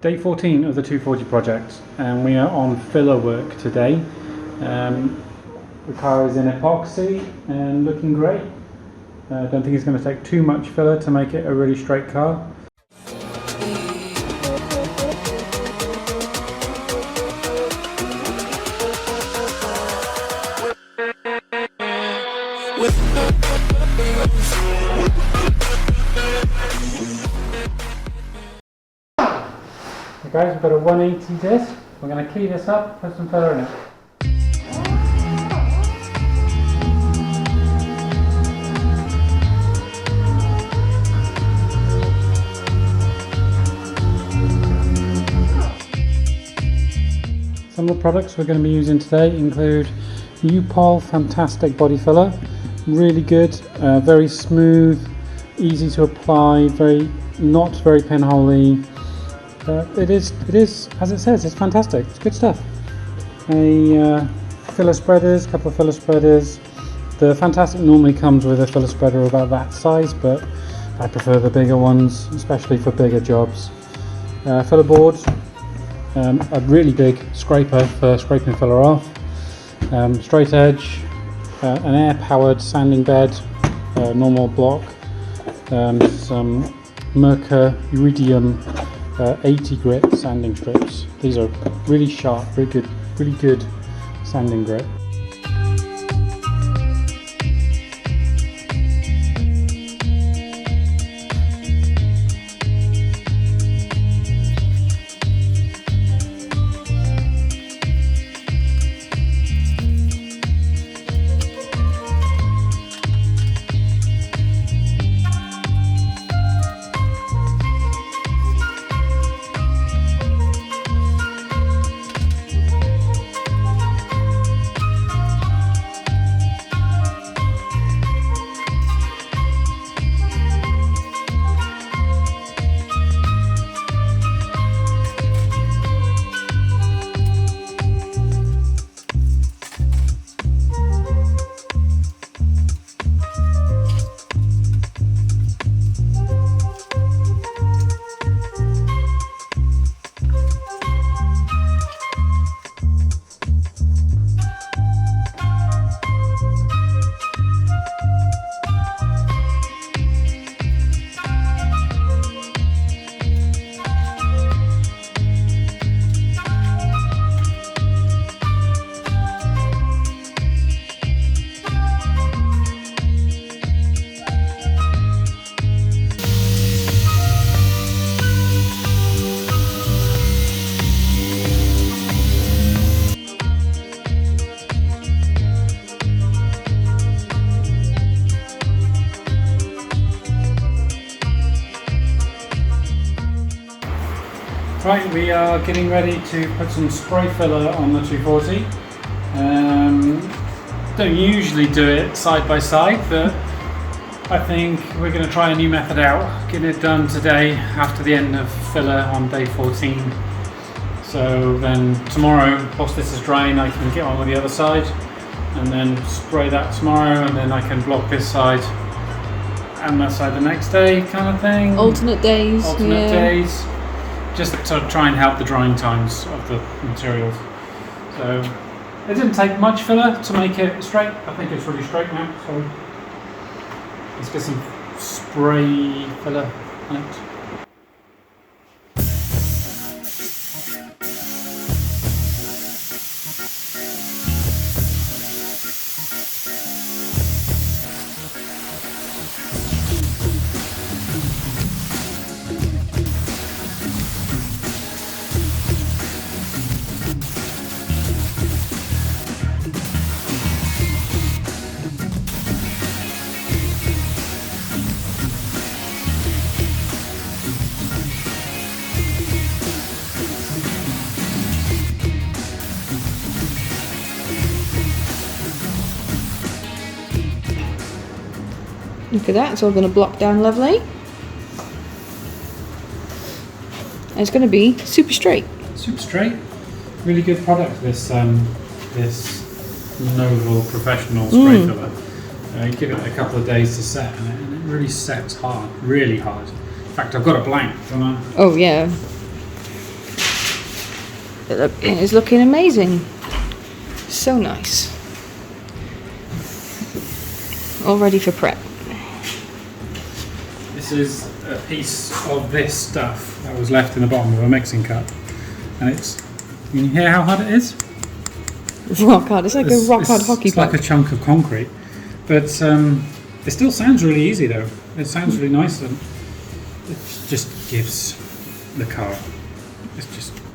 Day 14 of the 240 project, and we are on filler work today. The car is in epoxy and looking great. I don't think it's going to take too much filler to make it a really straight car. Guys, we've got a 180 disc. We're going to key this up, put some filler in it. Some of the products we're going to be using today include U-Pol Fantastic Body Filler. Really good, very smooth, easy to apply, not very pinholey. It is, as it says, it's fantastic. It's good stuff. A filler spreaders, couple of filler spreaders. The Fantastic normally comes with a filler spreader about that size, but I prefer the bigger ones, especially for bigger jobs. Filler boards, a really big scraper for scraping filler off. Straight edge, an air-powered sanding bed, normal block, some Merkur Iridium 80 grit sanding strips. These are really sharp, really good sanding grit. Right, we are getting ready to put some spray filler on the 240. Don't usually do it side by side, but I think we're going to try a new method out, getting it done today after the end of filler on day 14. So then tomorrow, whilst this is drying, I can get on with the other side and then spray that tomorrow, and then I can block this side and that side the next day, kind of thing. Alternate days. Alternate days. Just to try and help the drying times of the materials. So it didn't take much filler to make it straight. I think it's really straight now. So let's get some spray filler on it. Look at that, it's all going to block down lovely. And it's going to be super straight. Super straight. Really good product, this Noble Professional spray filler. You give it a couple of days to set and it really sets hard, really hard. In fact, I've got a blank, don't I? Oh yeah. It is looking amazing. So nice. All ready for prep. This is a piece of this stuff that was left in the bottom of a mixing cup, and it's. Can you hear how hard it is? Rock hard. It's like a rock hard hockey puck. It's puck. like a chunk of concrete, but it still sounds really easy though. It sounds really nice, and it just gives the car.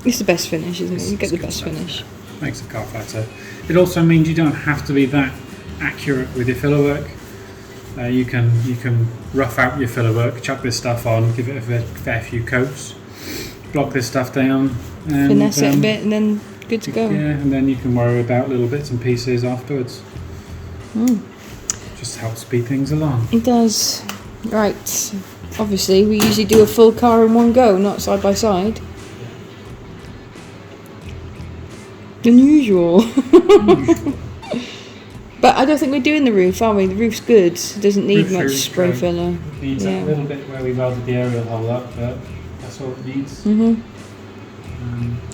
It's the best finish, isn't it? You get the best finish. Makes the car fatter. It also means you don't have to be that accurate with your filler work. You can rough out your filler work, chuck this stuff on, give it a fair few coats, block this stuff down, and finesse it a bit, and then good to go. Yeah, and then you can worry about little bits and pieces afterwards. Just helps speed things along. It does. Right. Obviously, we usually do a full car in one go, not side by side. Unusual. But I don't think we're doing the roof, are we? The roof's good. It doesn't need much spray filler. It needs a little bit where we welded the aerial hole up, but that's all it needs.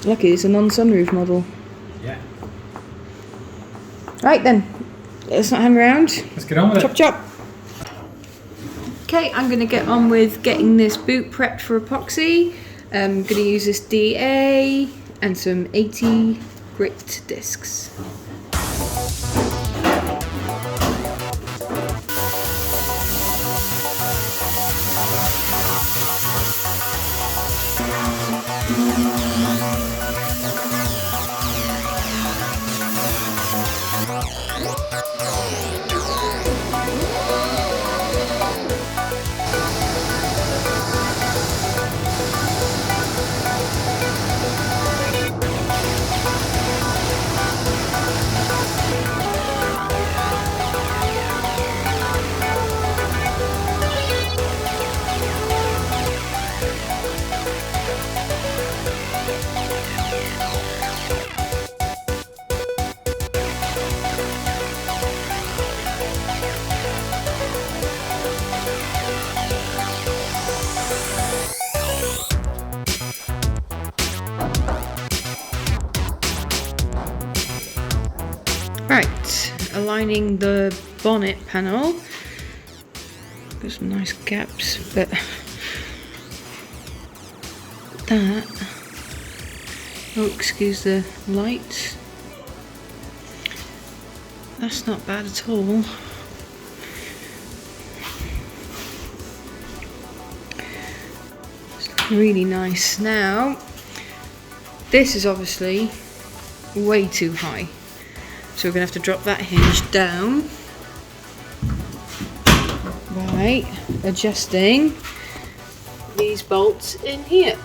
Lucky it's a non-sunroof model. Yeah. Right then, let's not hang around. Let's get on with it. Chop chop. Okay, I'm going to get on with getting this boot prepped for epoxy. I'm going to use this DA and some 80 grit discs. Right, aligning the bonnet panel. Got some nice gaps, but that. Oh, excuse the light. That's not bad at all. It's really nice. Now, this is obviously way too high. So we're going to have to drop that hinge down by adjusting these bolts in here.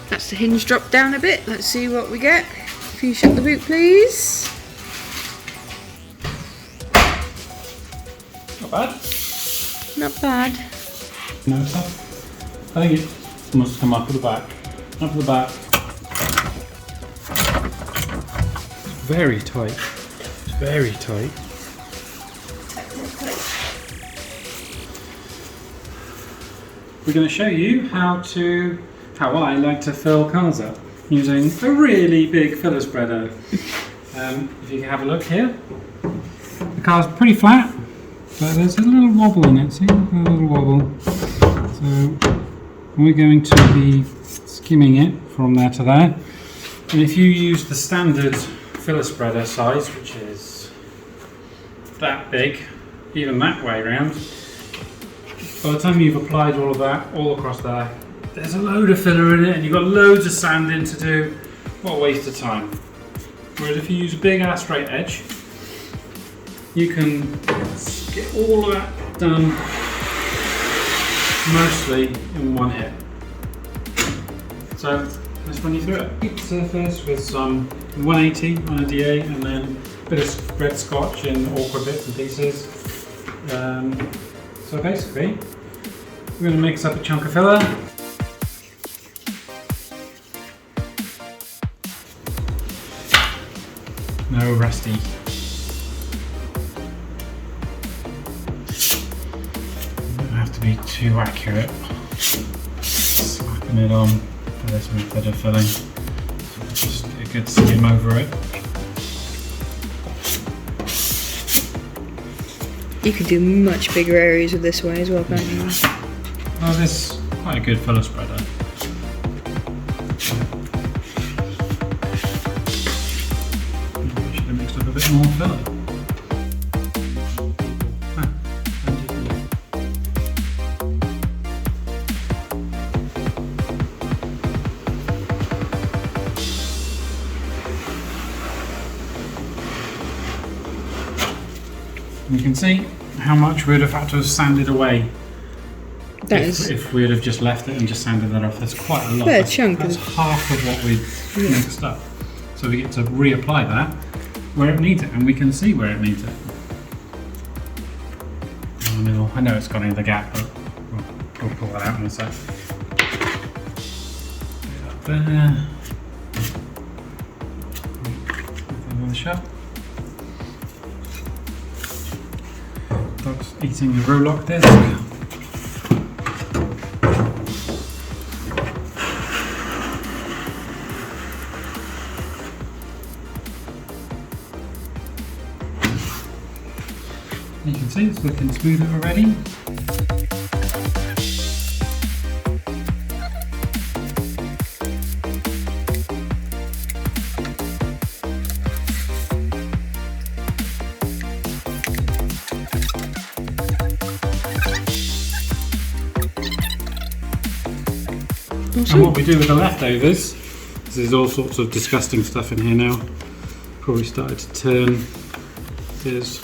That's the hinge dropped down a bit. Let's see what we get. If you shut the boot, please. Not bad. Not bad. No stuff. I think it must come up at the back. Up at the back. Very tight. It's very tight. We're going to show you how I like to fill cars up using a really big filler spreader. If you can have a look here, the car's pretty flat, but there's a little wobble in it. See, a little wobble. So we're going to be skimming it from there to there. And if you use the standard filler spreader size, which is that big, even that way around, by the time you've applied all of that all across there, there's a load of filler in it and you've got loads of sand in to do. What a waste of time. Whereas if you use a big ass straight edge, you can get all of that done mostly in one hit. So let's run you through it. Heat the surface with some 180 on a DA and then a bit of red scotch in awkward bits and pieces. So basically, we're going to mix up a chunk of filler. No rusty. Don't have to be too accurate. Slapping it on for this method of filling. Just get a good skim over it. You could do much bigger areas of this way as well, can't you? Well, this is quite a good filler spreader. Should have mixed up a bit more filler. You can see how much we would have had to have sanded away if we would have just left it and just sanded that off. That's quite a lot. Fair chunk. That's half of what we mixed up. So we get to reapply that where it needs it, and we can see where it needs it. In the middle. I know it's gone in the gap, but we'll pull that out in a sec. Up there. Another shot. Dog's eating the Rolock disc. You can see it's looking smoother already. And what we do with the leftovers, there's all sorts of disgusting stuff in here now. Probably started to turn. Is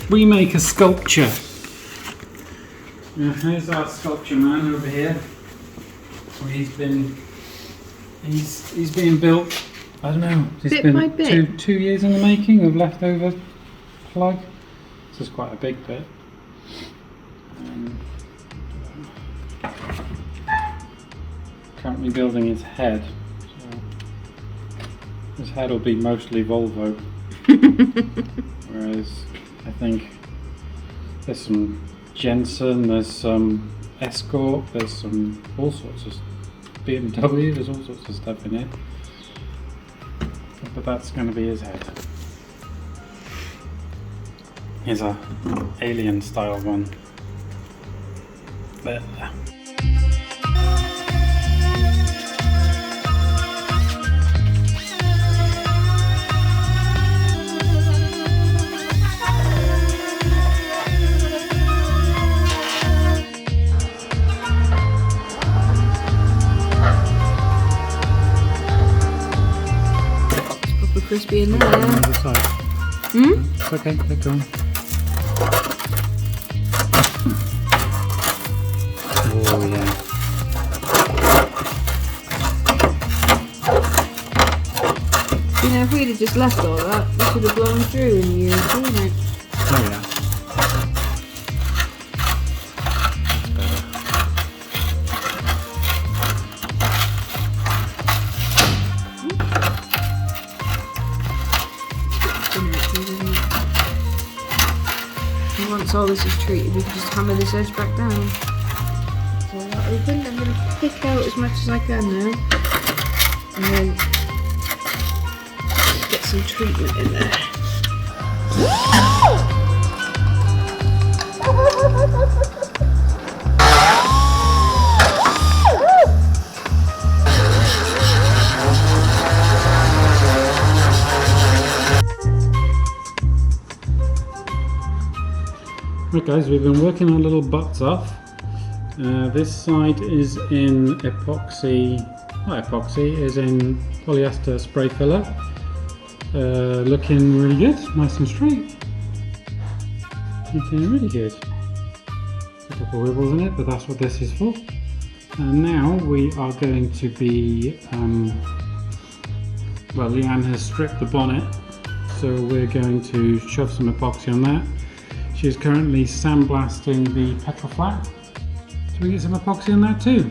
we make a sculpture. Here's our sculpture man over here. He's being built. I don't know. It's Bit been by bit. two years in the making of leftover plug. This is quite a big bit. Currently building his head. So his head will be mostly Volvo. Whereas I think there's some Jensen, there's some Escort, there's some all sorts of BMW, there's all sorts of stuff in it. But that's going to be his head. Here's a alien style one. There. Crispy in there. Other side. It's okay, keep going. Oh yeah. You know, if we'd have just left all that, we could have blown through in years, wouldn't it? Oh yeah. Once all this is treated, we can just hammer this edge back down. So that open, I'm going to pick out as much as I can now, and then get some treatment in there. Right guys, we've been working our little butts off. This side is in epoxy, not epoxy, is in polyester spray filler. Looking really good, nice and straight. Looking really good. A couple of wibbles in it, but that's what this is for. And now we are going to be, well, Leanne has stripped the bonnet, so we're going to shove some epoxy on that. She's currently sandblasting the petrol flat. So we get some epoxy on that too.